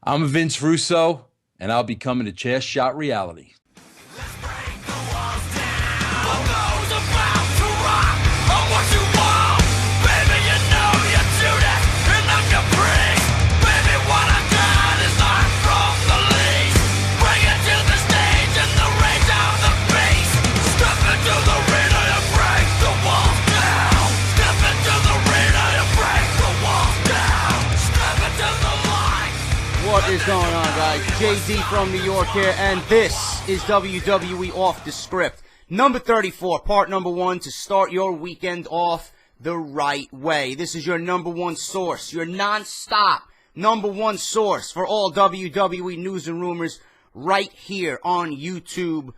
I'm Vince Russo, and I'll be coming to Chair Shot Reality. What is going on, guys? JD from New York here, and this is WWE Off The Script. Number 34, part number 1, to start your weekend off the right way. This is your number one source, your non-stop number one source for all WWE news and rumors right here on YouTube.com.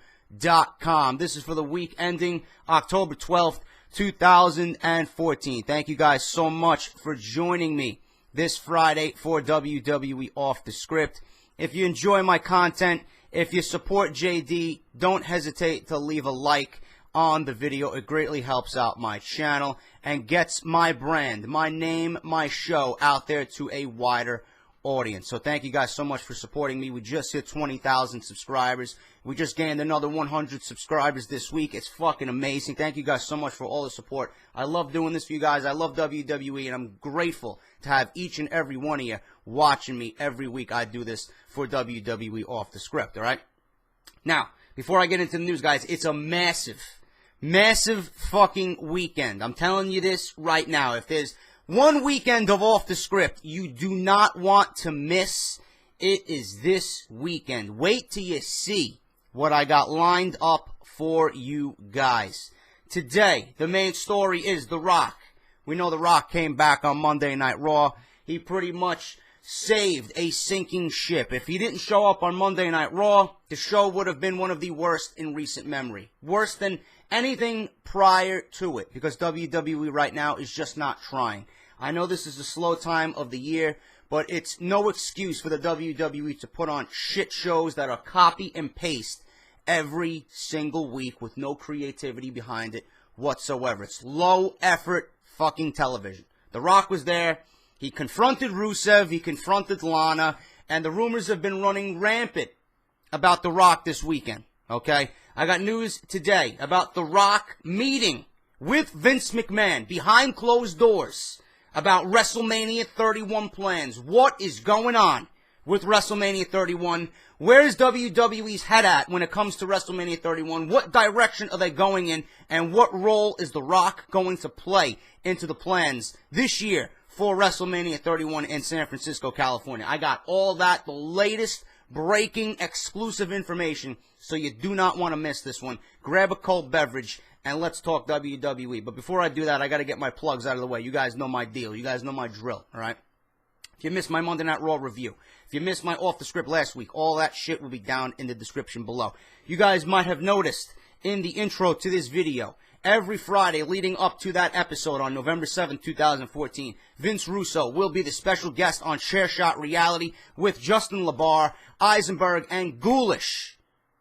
This is for the week ending October 12th, 2014. Thank you guys so much for joining me this Friday for WWE Off The Script. If you enjoy my content, if you support JD, don't hesitate to leave a like on the video. It greatly helps out my channel and gets my brand, my name, my show out there to a wider audience. So thank you guys so much for supporting me. We just hit 20,000 subscribers. We just gained another 100 subscribers this week. It's fucking amazing. Thank you guys so much for all the support. I love doing this for you guys. I love WWE, and I'm grateful to have each and every one of you watching me every week. I do this for WWE Off The Script, all right? Now, before I get into the news, guys, it's a massive fucking weekend. I'm telling you this right now. If there's one weekend of Off The Script you do not want to miss, it is this weekend. Wait till you see what I got lined up for you guys. Today, the main story is The Rock. We know The Rock came back on Monday Night Raw. He pretty much saved a sinking ship. If he didn't show up on Monday Night Raw, the show would have been one of the worst in recent memory. Worse than anything prior to it, because WWE right now is just not trying. I know this is a slow time of the year, but it's no excuse for the WWE to put on shit shows that are copy and paste every single week with no creativity behind it whatsoever. It's low effort fucking television. The Rock was there. He confronted Rusev. He confronted Lana. And the rumors have been running rampant about The Rock this weekend. Okay? I got news today about The Rock meeting with Vince McMahon behind closed doors about WrestleMania 31 plans. What is going on with WrestleMania 31? Where is WWE's head at when it comes to WrestleMania 31? What direction are they going in? And what role is The Rock going to play into the plans this year for WrestleMania 31 in San Francisco, California? I got all that, the latest breaking exclusive information, so you do not want to miss this one. Grab a cold beverage and let's talk WWE. But before I do that, I got to get my plugs out of the way. You guys know my deal. You guys know my drill, all right? If you missed my Monday Night Raw review, if you missed my Off The Script last week, all that shit will be down in the description below. You guys might have noticed in the intro to this video, every Friday leading up to that episode on November 7th, 2014, Vince Russo will be the special guest on Chair Shot Reality with Justin LaBar, Eisenberg, and Ghoulish.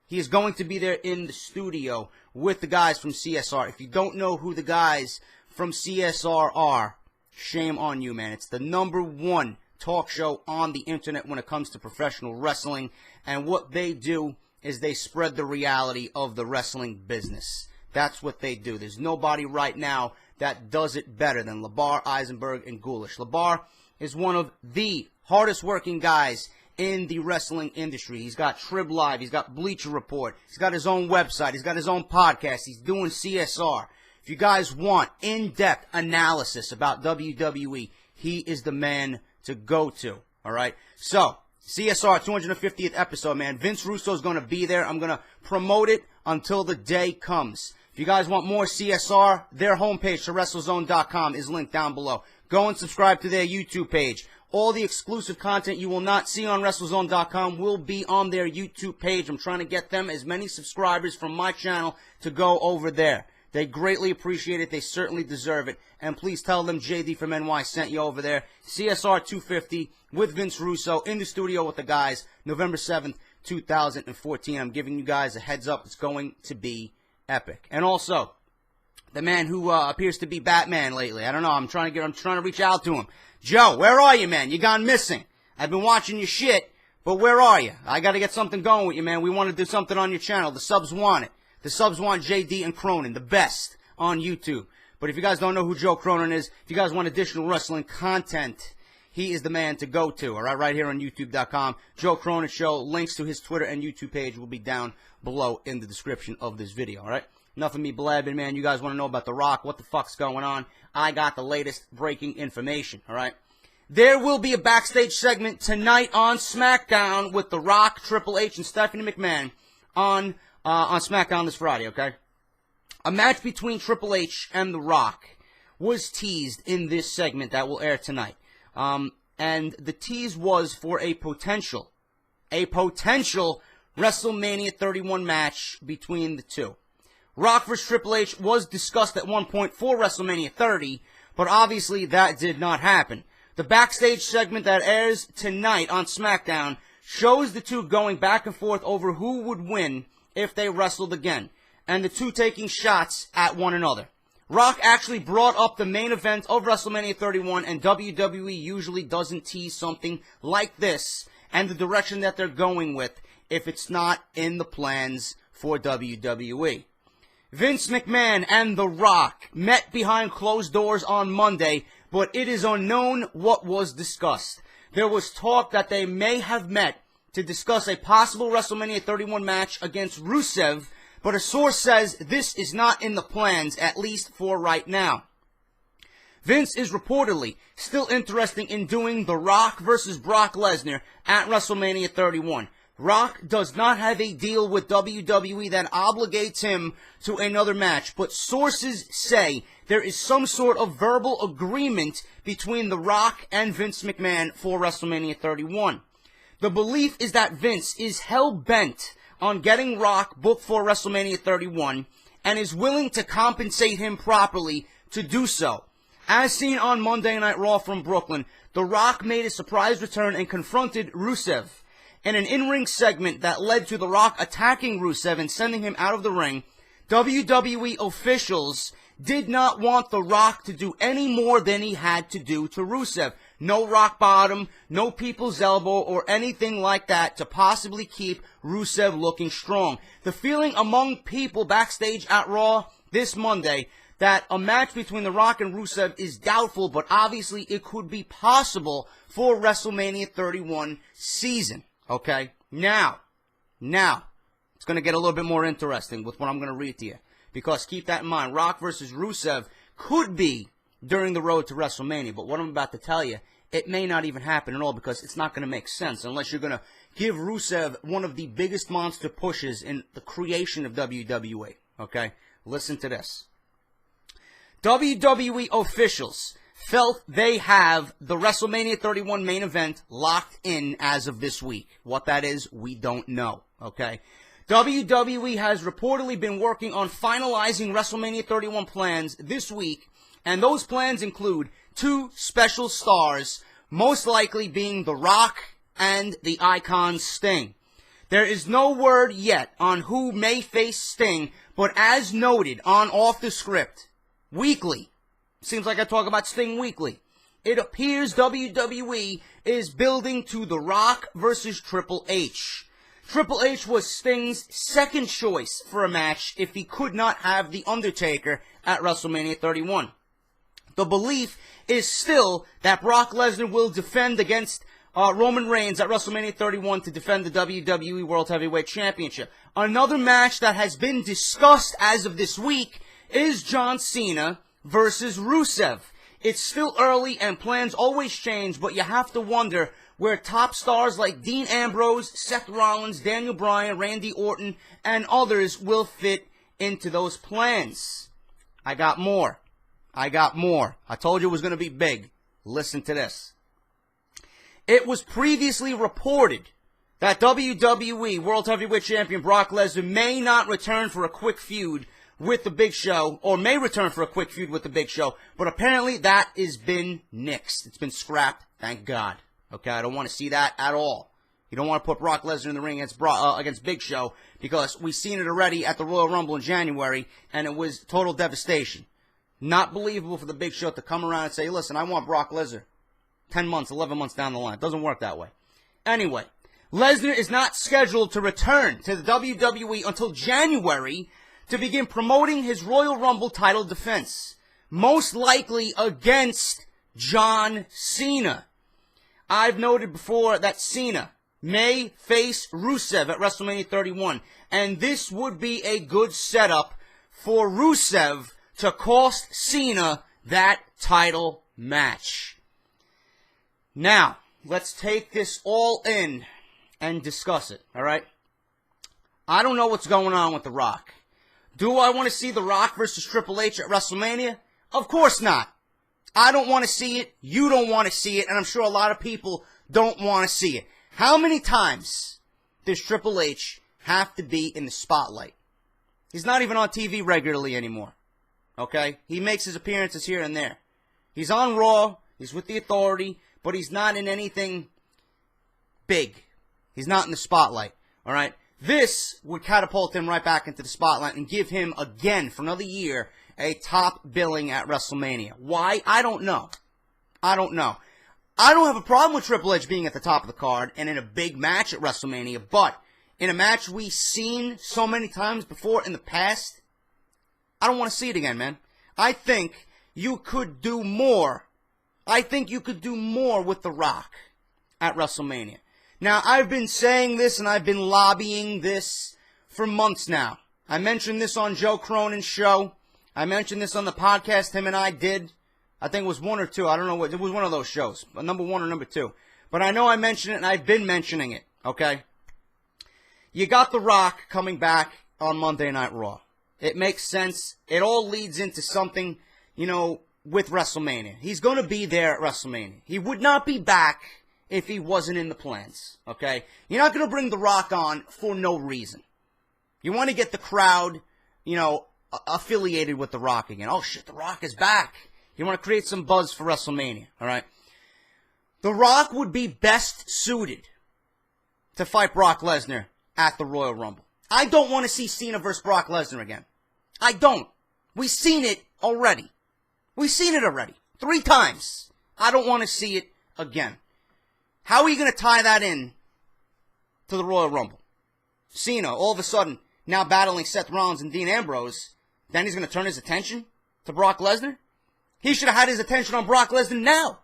He is going to be there in the studio with the guys from CSR. If you don't know who the guys from CSR are, shame on you, man. It's the number one talk show on the internet when it comes to professional wrestling. And what they do is they spread the reality of the wrestling business. That's what they do. There's nobody right now that does it better than LaBar, Eisenberg, and Ghoulish. LaBar is one of the hardest working guys in the wrestling industry. He's got Trib Live. He's got Bleacher Report. He's got his own website. He's got his own podcast. He's doing CSR. If you guys want in-depth analysis about WWE, he is the man to go to. All right? So, CSR 250th episode, man. Vince Russo is going to be there. I'm going to promote it until the day comes. If you guys want more CSR, their homepage to WrestleZone.com is linked down below. Go and subscribe to their YouTube page. All the exclusive content you will not see on WrestleZone.com will be on their YouTube page. I'm trying to get them as many subscribers from my channel to go over there. They greatly appreciate it. They certainly deserve it. And please tell them JD from NY sent you over there. CSR 250 with Vince Russo in the studio with the guys, November 7th, 2014. I'm giving you guys a heads up. It's going to be epic. And also, the man who appears to be Batman lately. I don't know. I'm trying to reach out to him. Joe, where are you, man? You gone missing. I've been watching your shit. But where are you? I got to get something going with you, man. We want to do something on your channel. The subs want it. The subs want JD and Cronin, the best on YouTube. But if you guys don't know who Joe Cronin is, if you guys want additional wrestling content, he is the man to go to, all right? Right here on YouTube.com. Joe Cronin Show. Links to his Twitter and YouTube page will be down below in the description of this video, all right? Enough of me blabbing, man. You guys want to know about The Rock, what the fuck's going on? I got the latest breaking information, all right? There will be a backstage segment tonight on SmackDown with The Rock, Triple H, and Stephanie McMahon on SmackDown this Friday, okay? A match between Triple H and The Rock was teased in this segment that will air tonight. And the tease was for a potential WrestleMania 31 match between the two. Rock vs. Triple H was discussed at one point for WrestleMania 30, but obviously that did not happen. The backstage segment that airs tonight on SmackDown shows the two going back and forth over who would win if they wrestled again, and the two taking shots at one another. Rock actually brought up the main event of WrestleMania 31, and WWE usually doesn't tease something like this and the direction that they're going with if it's not in the plans for WWE. Vince McMahon and The Rock met behind closed doors on Monday, but it is unknown what was discussed. There was talk that they may have met to discuss a possible WrestleMania 31 match against Rusev, but a source says this is not in the plans, at least for right now. Vince is reportedly still interested in doing The Rock versus Brock Lesnar at WrestleMania 31. Rock does not have a deal with WWE that obligates him to another match, but sources say there is some sort of verbal agreement between The Rock and Vince McMahon for WrestleMania 31. The belief is that Vince is hell-bent on getting Rock booked for WrestleMania 31 and is willing to compensate him properly to do so. As seen on Monday Night Raw from Brooklyn, The Rock made a surprise return and confronted Rusev. In an in-ring segment that led to The Rock attacking Rusev and sending him out of the ring, WWE officials did not want The Rock to do any more than he had to do to Rusev. No rock bottom, no people's elbow, or anything like that to possibly keep Rusev looking strong. The feeling among people backstage at Raw this Monday that a match between The Rock and Rusev is doubtful, but obviously it could be possible for WrestleMania 31 season. Okay, now, it's going to get a little bit more interesting with what I'm going to read to you. Because keep that in mind, Rock versus Rusev could be during the road to WrestleMania. But what I'm about to tell you, it may not even happen at all because it's not going to make sense unless you're going to give Rusev one of the biggest monster pushes in the creation of WWE. Okay, listen to this. WWE officials felt they have the WrestleMania 31 main event locked in as of this week. What that is, we don't know, okay? WWE has reportedly been working on finalizing WrestleMania 31 plans this week, and those plans include 2 special stars, most likely being The Rock and the Icon Sting. There is no word yet on who may face Sting, but as noted on Off The Script, weekly, seems like I talk about Sting weekly, it appears WWE is building to The Rock versus Triple H. Triple H was Sting's second choice for a match if he could not have The Undertaker at WrestleMania 31. The belief is still that Brock Lesnar will defend against Roman Reigns at WrestleMania 31 to defend the WWE World Heavyweight Championship. Another match that has been discussed as of this week is John Cena versus Rusev. It's still early and plans always change, but you have to wonder where top stars like Dean Ambrose, Seth Rollins, Daniel Bryan, Randy Orton, and others will fit into those plans. I got more. I told you it was going to be big. Listen to this. It was previously reported that WWE World Heavyweight Champion Brock Lesnar may not return for a quick feud with the Big Show, or may return for a quick feud with the Big Show, but apparently that has been nixed. It's been scrapped, thank God. Okay, I don't want to see that at all. You don't want to put Brock Lesnar in the ring against Big Show, because we've seen it already at the Royal Rumble in January, and it was total devastation. Not believable for the Big Show to come around and say, listen, I want Brock Lesnar 10 months, 11 months down the line. It doesn't work that way. Anyway, Lesnar is not scheduled to return to the WWE until January to begin promoting his Royal Rumble title defense, most likely against John Cena. I've noted before that Cena may face Rusev at WrestleMania 31, and this would be a good setup for Rusev to cost Cena that title match. Now, let's take this all in and discuss it, alright? I don't know what's going on with The Rock. Do I want to see The Rock versus Triple H at WrestleMania? Of course not. I don't want to see it, you don't want to see it, and I'm sure a lot of people don't want to see it. How many times does Triple H have to be in the spotlight? He's not even on TV regularly anymore. Okay? He makes his appearances here and there. He's on Raw, he's with the Authority, but he's not in anything big. He's not in the spotlight. Alright? This would catapult him right back into the spotlight and give him, again, for another year, a top billing at WrestleMania. Why? I don't know. I don't know. I don't have a problem with Triple H being at the top of the card and in a big match at WrestleMania, but in a match we've seen so many times before in the past, I don't want to see it again, man. I think you could do more. I think you could do more with The Rock at WrestleMania. Now, I've been saying this and I've been lobbying this for months now. I mentioned this on Joe Cronin Show. I mentioned this on the podcast him and I did. I think it was one or two. I don't know what. It was one of those shows. Number one or number two. But I know I mentioned it and I've been mentioning it. Okay? You got The Rock coming back on Monday Night Raw. It makes sense. It all leads into something, with WrestleMania. He's going to be there at WrestleMania. He would not be back if he wasn't in the plans. Okay? You're not going to bring The Rock on for no reason. You want to get the crowd, affiliated with The Rock again. Oh shit, The Rock is back. You want to create some buzz for WrestleMania, alright? The Rock would be best suited to fight Brock Lesnar at the Royal Rumble. I don't want to see Cena versus Brock Lesnar again. I don't. We've seen it already. We've seen it already. 3 times. I don't want to see it again. How are you going to tie that in to the Royal Rumble? Cena, all of a sudden, now battling Seth Rollins and Dean Ambrose, then he's going to turn his attention to Brock Lesnar? He should have had his attention on Brock Lesnar now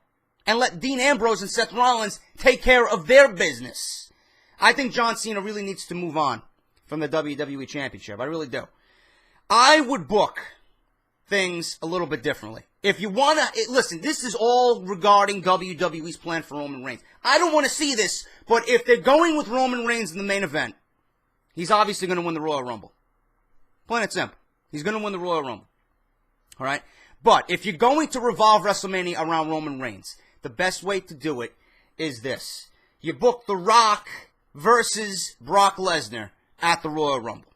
and let Dean Ambrose and Seth Rollins take care of their business. I think John Cena really needs to move on from the WWE Championship. I really do. I would book things a little bit differently. If you want to, listen, this is all regarding WWE's plan for Roman Reigns. I don't want to see this, but if they're going with Roman Reigns in the main event, he's obviously going to win the Royal Rumble. Plain and simple. He's going to win the Royal Rumble. Alright? But if you're going to revolve WrestleMania around Roman Reigns, the best way to do it is this. You book The Rock versus Brock Lesnar at the Royal Rumble.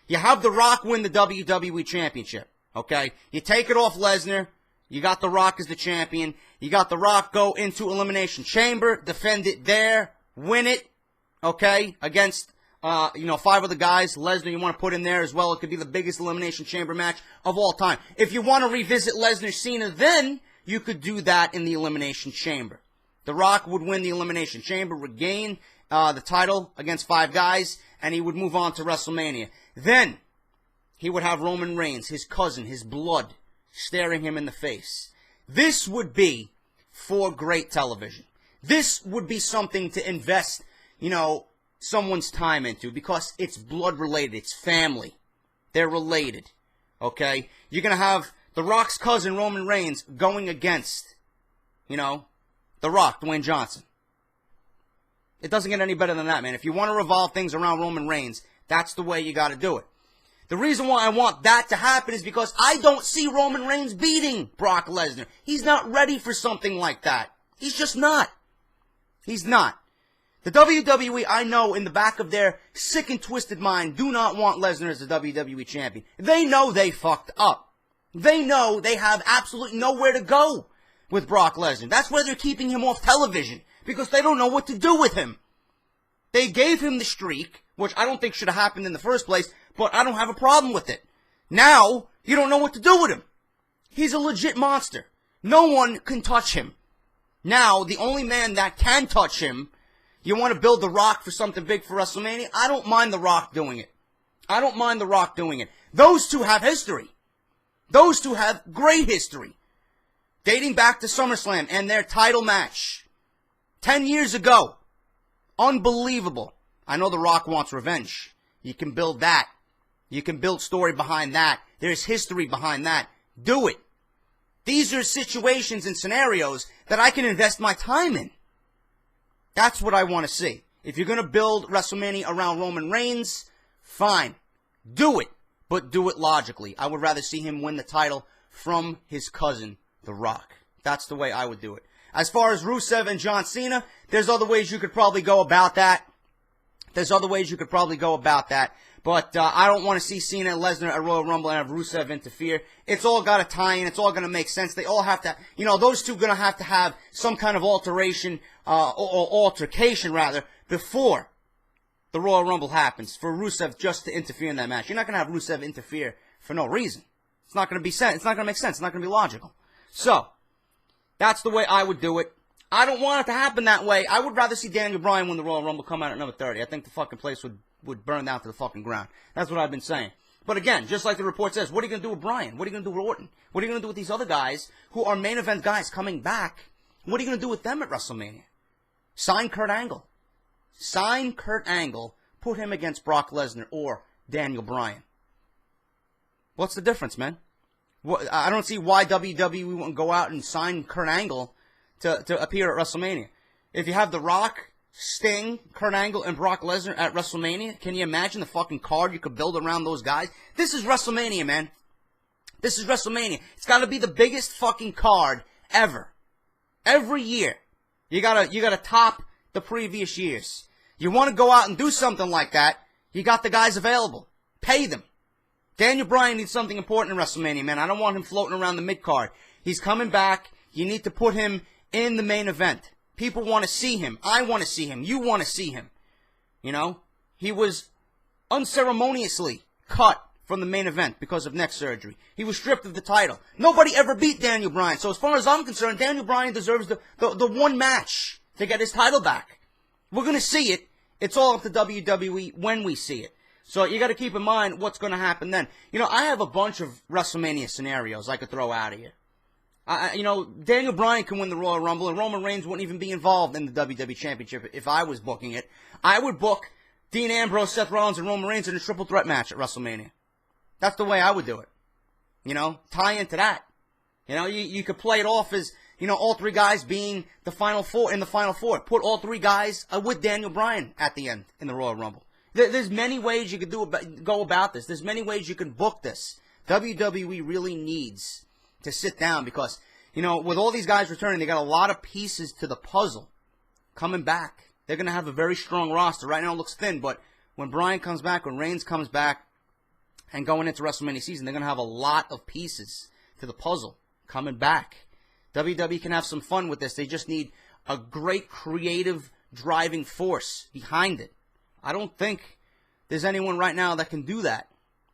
You have The Rock win the WWE Championship. Okay? You take it off Lesnar. You got The Rock as the champion. You got The Rock go into Elimination Chamber, defend it there, win it, okay, against 5 of the guys. Lesnar you want to put in there as well. It could be the biggest Elimination Chamber match of all time. If you want to revisit Lesnar Cena, then you could do that in the Elimination Chamber. The Rock would win the Elimination Chamber, regain the title against 5 guys, and he would move on to WrestleMania. Then he would have Roman Reigns, his cousin, his blood, staring him in the face. This would be for great television. This would be something to invest, someone's time into, because it's blood related. It's family. They're related. Okay? You're going to have The Rock's cousin, Roman Reigns, going against, The Rock, Dwayne Johnson. It doesn't get any better than that, man. If you want to revolve things around Roman Reigns, that's the way you got to do it. The reason why I want that to happen is because I don't see Roman Reigns beating Brock Lesnar. He's not ready for something like that. He's just not. He's not. The WWE, I know, in the back of their sick and twisted mind, do not want Lesnar as the WWE champion. They know they fucked up. They know they have absolutely nowhere to go with Brock Lesnar. That's why they're keeping him off television, because they don't know what to do with him. They gave him the streak, which I don't think should have happened in the first place, but I don't have a problem with it. Now, you don't know what to do with him. He's a legit monster. No one can touch him. Now, the only man that can touch him, You want to build The Rock for something big for WrestleMania? I don't mind The Rock doing it. I don't mind The Rock doing it. Those two have history. Those two have great history. Dating back to SummerSlam and their title match 10 years ago. Unbelievable. I know The Rock wants revenge. You can build that. You can build story behind that. There's history behind that. Do it. These are situations and scenarios that I can invest my time in. That's what I want to see. If you're going to build WrestleMania around Roman Reigns, fine. Do it. But do it logically. I would rather see him win the title from his cousin, The Rock. That's the way I would do it. As far as Rusev and John Cena, there's other ways you could probably go about that. But I don't want to see Cena and Lesnar at Royal Rumble and have Rusev interfere. It's all got to tie in. It's all going to make sense. They all have to, those two are going to have some kind of altercation, or altercation rather, before the Royal Rumble happens for Rusev just to interfere in that match. You're not going to have Rusev interfere for no reason. It's not going to be sense. It's not going to make sense. It's not going to be logical. So, that's the way I would do it. I don't want it to happen that way. I would rather see Daniel Bryan win the Royal Rumble, come out at number 30. I think the fucking place would burn down to the fucking ground. That's what I've been saying. But again, just like the report says, what are you going to do with Bryan? What are you going to do with Orton? What are you going to do with these other guys who are main event guys coming back? What are you going to do with them at WrestleMania? Sign Kurt Angle. Sign Kurt Angle, put him against Brock Lesnar or Daniel Bryan. What's the difference, man? I don't see why WWE wouldn't go out and sign Kurt Angle to appear at WrestleMania. If you have The Rock, Sting, Kurt Angle, and Brock Lesnar at WrestleMania, can you imagine the fucking card you could build around those guys? This is WrestleMania, man. This is WrestleMania. It's got to be the biggest fucking card ever. Every year. You gotta top the previous years. You want to go out and do something like that, you got the guys available. Pay them. Daniel Bryan needs something important in WrestleMania, man. I don't want him floating around the mid-card. He's coming back. You need to put him in the main event. People want to see him. I want to see him. You want to see him. He was unceremoniously cut from the main event because of neck surgery. He was stripped of the title. Nobody ever beat Daniel Bryan. So as far as I'm concerned, Daniel Bryan deserves the one match to get his title back. We're going to see it. It's all up to WWE when we see it. So you got to keep in mind what's going to happen then. I have a bunch of WrestleMania scenarios I could throw out of you. Daniel Bryan can win the Royal Rumble, and Roman Reigns wouldn't even be involved in the WWE Championship if I was booking it. I would book Dean Ambrose, Seth Rollins, and Roman Reigns in a triple threat match at WrestleMania. That's the way I would do it. Tie into that. You could play it off as, all three guys being the final four in the final four. Put all three guys with Daniel Bryan at the end in the Royal Rumble. There's many ways you could go about this. There's many ways you can book this. WWE really needs to sit down because, with all these guys returning, they got a lot of pieces to the puzzle coming back. They're going to have a very strong roster. Right now it looks thin, but when Bryan comes back, when Reigns comes back, and going into WrestleMania season, they're going to have a lot of pieces to the puzzle coming back. WWE can have some fun with this. They just need a great creative driving force behind it. I don't think there's anyone right now that can do that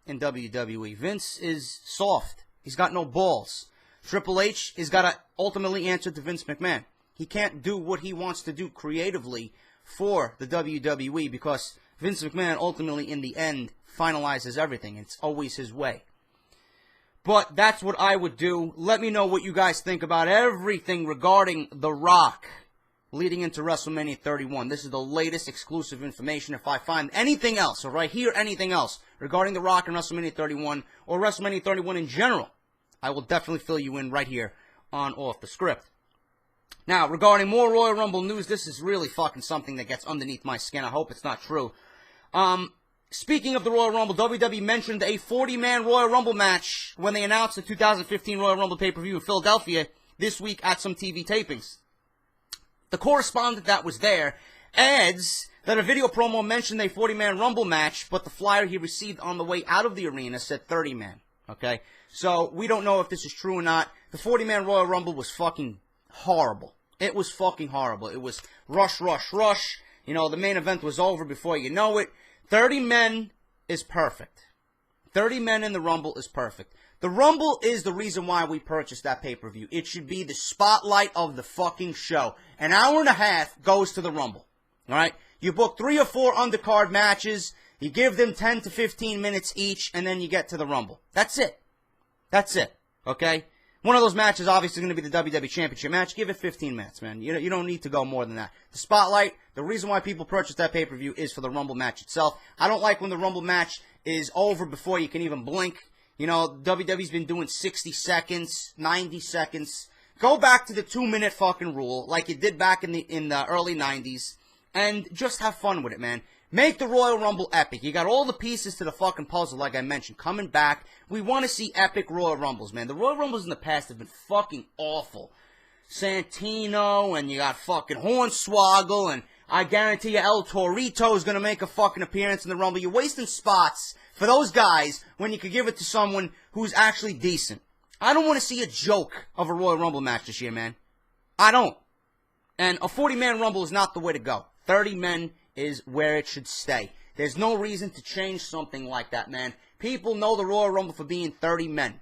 in WWE. Vince is soft. He's got no balls. Triple H has got to ultimately answer to Vince McMahon. He can't do what he wants to do creatively for the WWE because Vince McMahon ultimately, in the end, finalizes everything. It's always his way. But that's what I would do. Let me know what you guys think about everything regarding The Rock leading into WrestleMania 31. This is the latest exclusive information. If I find anything else, or I hear anything else regarding The Rock and WrestleMania 31, or WrestleMania 31 in general, I will definitely fill you in right here on Off The Script. Now, regarding more Royal Rumble news, this is really fucking something that gets underneath my skin. I hope it's not true. Speaking of the Royal Rumble, WWE mentioned a 40-man Royal Rumble match when they announced the 2015 Royal Rumble pay-per-view in Philadelphia this week at some TV tapings. The correspondent that was there adds that a video promo mentioned a 40-man Rumble match, but the flyer he received on the way out of the arena said 30-man. Okay? So, we don't know if this is true or not. The 40-man Royal Rumble was fucking horrible. It was fucking horrible. It was rush, rush, rush. The main event was over before you know it. 30 men is perfect. 30 men in the Rumble is perfect. The Rumble is the reason why we purchased that pay-per-view. It should be the spotlight of the fucking show. An hour and a half goes to the Rumble. All right? You book 3 or 4 undercard matches, you give them 10 to 15 minutes each, and then you get to the Rumble. That's it. That's it. Okay? One of those matches obviously going to be the WWE Championship match. Give it 15 minutes, man. You don't need to go more than that. The Spotlight, the reason why people purchase that pay-per-view is for the Rumble match itself. I don't like when the Rumble match is over before you can even blink. You know, WWE's been doing 60 seconds, 90 seconds. Go back to the 2-minute fucking rule like you did back in the early 90s and just have fun with it, man. Make the Royal Rumble epic. You got all the pieces to the fucking puzzle, like I mentioned, coming back. We want to see epic Royal Rumbles, man. The Royal Rumbles in the past have been fucking awful. Santino, and you got fucking Hornswoggle, and I guarantee you El Torito is going to make a fucking appearance in the Rumble. You're wasting spots for those guys when you could give it to someone who's actually decent. I don't want to see a joke of a Royal Rumble match this year, man. I don't. And a 40-man Rumble is not the way to go. 30 men is where it should stay. There's no reason to change something like that, man. People know the Royal Rumble for being 30 men.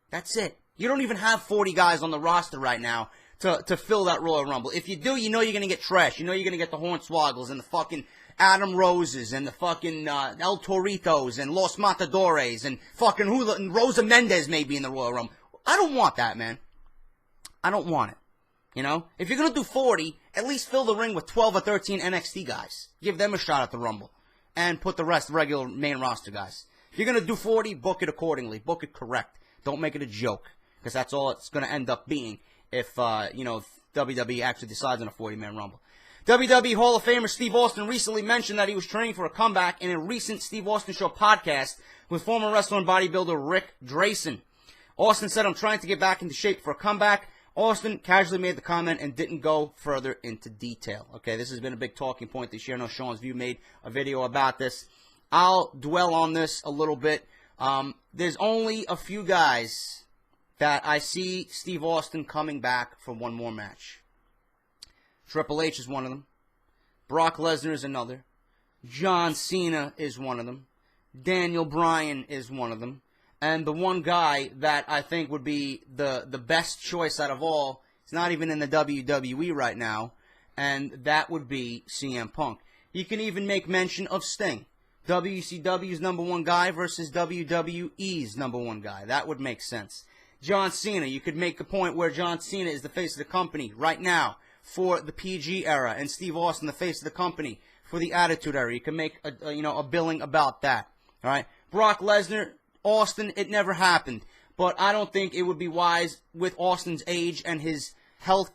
That's it. You don't even have 40 guys on the roster right now to fill that Royal Rumble. If you do, you know you're going to get trash. You know you're going to get the Hornswoggles and the fucking Adam Roses and the fucking El Toritos and Los Matadores and fucking and Rosa Mendez may be in the Royal Rumble. I don't want that, man. I don't want it. You know, if you're going to do 40, at least fill the ring with 12 or 13 NXT guys. Give them a shot at the Rumble. And put the rest regular main roster guys. If you're going to do 40, book it accordingly. Book it correct. Don't make it a joke. Because that's all it's going to end up being if, if WWE actually decides on a 40-man Rumble. WWE Hall of Famer Steve Austin recently mentioned that he was training for a comeback in a recent Steve Austin Show podcast with former wrestler and bodybuilder Rick Drayson. Austin said, "I'm trying to get back into shape for a comeback." Austin casually made the comment and didn't go further into detail. Okay, this has been a big talking point this year. I know Sean's View made a video about this. I'll dwell on this a little bit. There's only a few guys that I see Steve Austin coming back for one more match. Triple H is one of them. Brock Lesnar is another. John Cena is one of them. Daniel Bryan is one of them. And the one guy that I think would be the best choice out of all, is not even in the WWE right now, and that would be CM Punk. You can even make mention of Sting. WCW's number one guy versus WWE's number one guy. That would make sense. John Cena, you could make a point where John Cena is the face of the company right now for the PG era, and Steve Austin the face of the company for the Attitude Era. You can make a billing about that. All right, Brock Lesnar, Austin, it never happened. But I don't think it would be wise with Austin's age and his health,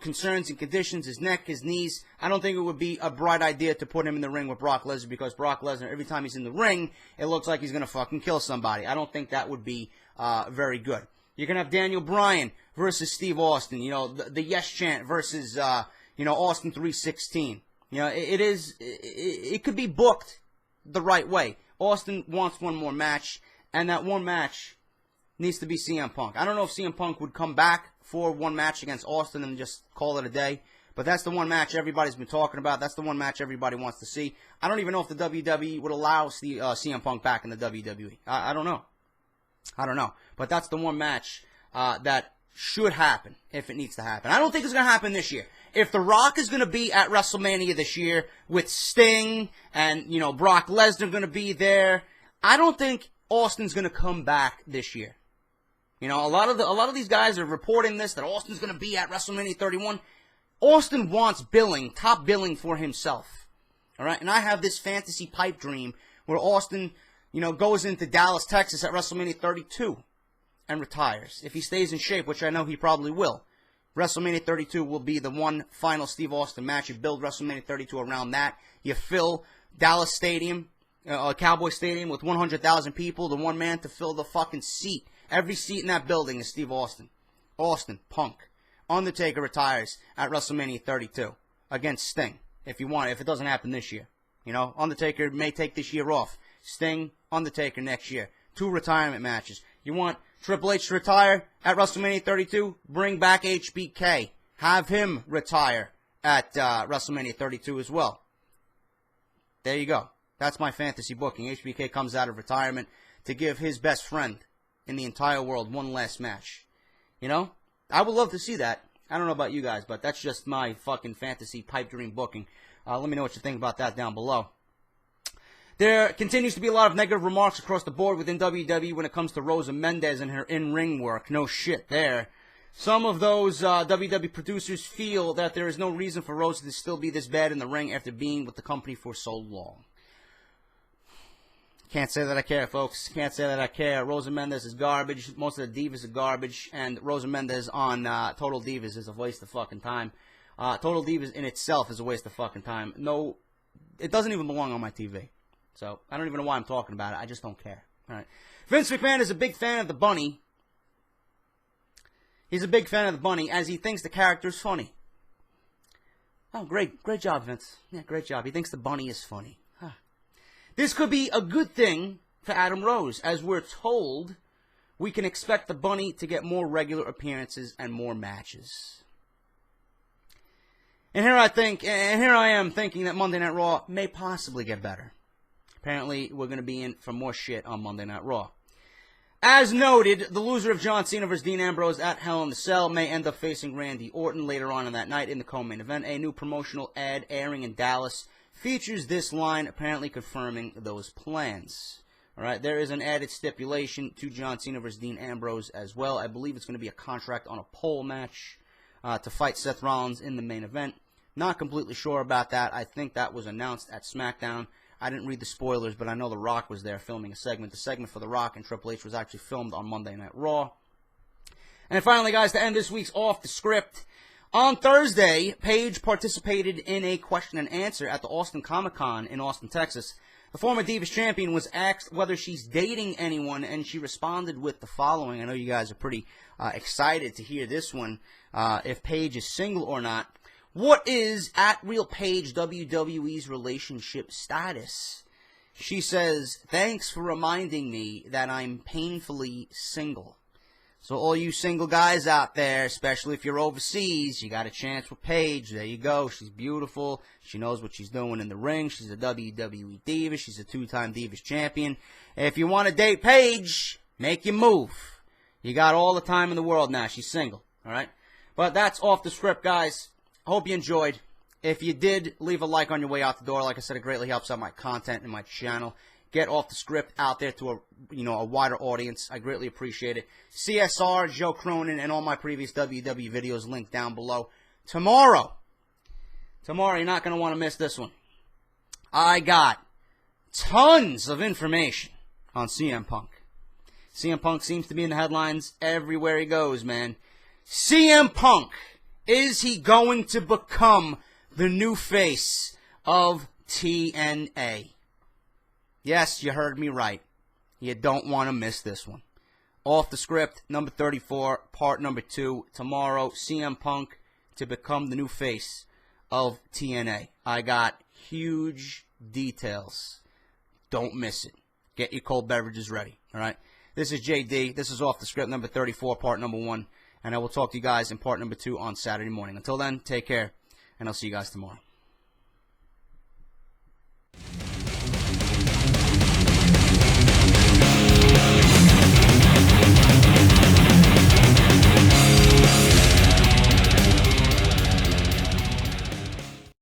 concerns and conditions, his neck, his knees. I don't think it would be a bright idea to put him in the ring with Brock Lesnar, because Brock Lesnar, every time he's in the ring, it looks like he's going to fucking kill somebody. I don't think that would be very good. You can have Daniel Bryan versus Steve Austin, the Yes Chant versus, Austin 316. It could be booked the right way. Austin wants one more match, and that one match needs to be CM Punk. I don't know if CM Punk would come back for one match against Austin and just call it a day, but that's the one match everybody's been talking about. That's the one match everybody wants to see. I don't even know if the WWE would allow CM Punk back in the WWE. I don't know. But that's the one match that should happen if it needs to happen. I don't think it's going to happen this year. If The Rock is going to be at WrestleMania this year with Sting and, Brock Lesnar going to be there, I don't think Austin's going to come back this year. A lot of these guys are reporting this, that Austin's going to be at WrestleMania 31. Austin wants top billing for himself. All right? And I have this fantasy pipe dream where Austin, goes into Dallas, Texas at WrestleMania 32 and retires. If he stays in shape, which I know he probably will. WrestleMania 32 will be the one final Steve Austin match. You build WrestleMania 32 around that. You fill Dallas Stadium, Cowboy Stadium with 100,000 people. The one man to fill the fucking seat. Every seat in that building is Steve Austin. Austin, Punk. Undertaker retires at WrestleMania 32 against Sting. If it doesn't happen this year. Undertaker may take this year off. Sting, Undertaker next year. 2 retirement matches. You want Triple H to retire at WrestleMania 32? Bring back HBK. Have him retire at WrestleMania 32 as well. There you go. That's my fantasy booking. HBK comes out of retirement to give his best friend in the entire world one last match. I would love to see that. I don't know about you guys, but that's just my fucking fantasy pipe dream booking Let me know what you think about that down below. There continues to be a lot of negative remarks across the board within WWE when it comes to Rosa Mendes and her in-ring work. No shit there. Some of those WWE producers feel that there is no reason for Rosa to still be this bad in the ring after being with the company for so long. Can't say that I care, folks. Can't say that I care. Rosa Mendes is garbage. Most of the Divas are garbage. And Rosa Mendes on Total Divas is a waste of fucking time. Total Divas in itself is a waste of fucking time. No, it doesn't even belong on my TV. So, I don't even know why I'm talking about it. I just don't care. All right. Vince McMahon is a big fan of the bunny. He's a big fan of the bunny as he thinks the character is funny. Oh, great. Great job, Vince. Yeah, great job. He thinks the bunny is funny. Huh. This could be a good thing for Adam Rose, as we're told we can expect the bunny to get more regular appearances and more matches. And here I am thinking that Monday Night Raw may possibly get better. Apparently, we're going to be in for more shit on Monday Night Raw. As noted, the loser of John Cena vs. Dean Ambrose at Hell in the Cell may end up facing Randy Orton later on in that night in the co-main event. A new promotional ad airing in Dallas features this line, apparently confirming those plans. All right, there is an added stipulation to John Cena vs. Dean Ambrose as well. I believe it's going to be a contract on a pole match to fight Seth Rollins in the main event. Not completely sure about that. I think that was announced at SmackDown. I didn't read the spoilers, but I know The Rock was there filming a segment. The segment for The Rock and Triple H was actually filmed on Monday Night Raw. And finally, guys, to end this week's Off the Script, on Thursday, Paige participated in a question and answer at the Austin Comic-Con in Austin, Texas. The former Divas champion was asked whether she's dating anyone, and she responded with the following. I know you guys are pretty excited to hear this one, if Paige is single or not. What is @RealPaige WWE's relationship status? She says, thanks for reminding me that I'm painfully single. So all you single guys out there, especially if you're overseas, you got a chance with Paige. There you go. She's beautiful. She knows what she's doing in the ring. She's a WWE Diva. She's a 2-time Divas champion. If you want to date Paige, make your move. You got all the time in the world now. She's single. All right? But that's Off the Script, guys. I hope you enjoyed. If you did, leave a like on your way out the door. Like I said, it greatly helps out my content and my channel. Get Off the Script out there to a wider audience. I greatly appreciate it. CSR, Joe Cronin, and all my previous WWE videos linked down below. Tomorrow, you're not going to want to miss this one. I got tons of information on CM Punk. CM Punk seems to be in the headlines everywhere he goes, man. CM Punk. Is he going to become the new face of TNA? Yes, you heard me right. You don't want to miss this one. Off the Script, number 34, part number 2. Tomorrow, CM Punk to become the new face of TNA. I got huge details. Don't miss it. Get your cold beverages ready, all right? This is JD. This is Off the Script, number 34, part number 1. And I will talk to you guys in part number 2 on Saturday morning. Until then, take care, and I'll see you guys tomorrow.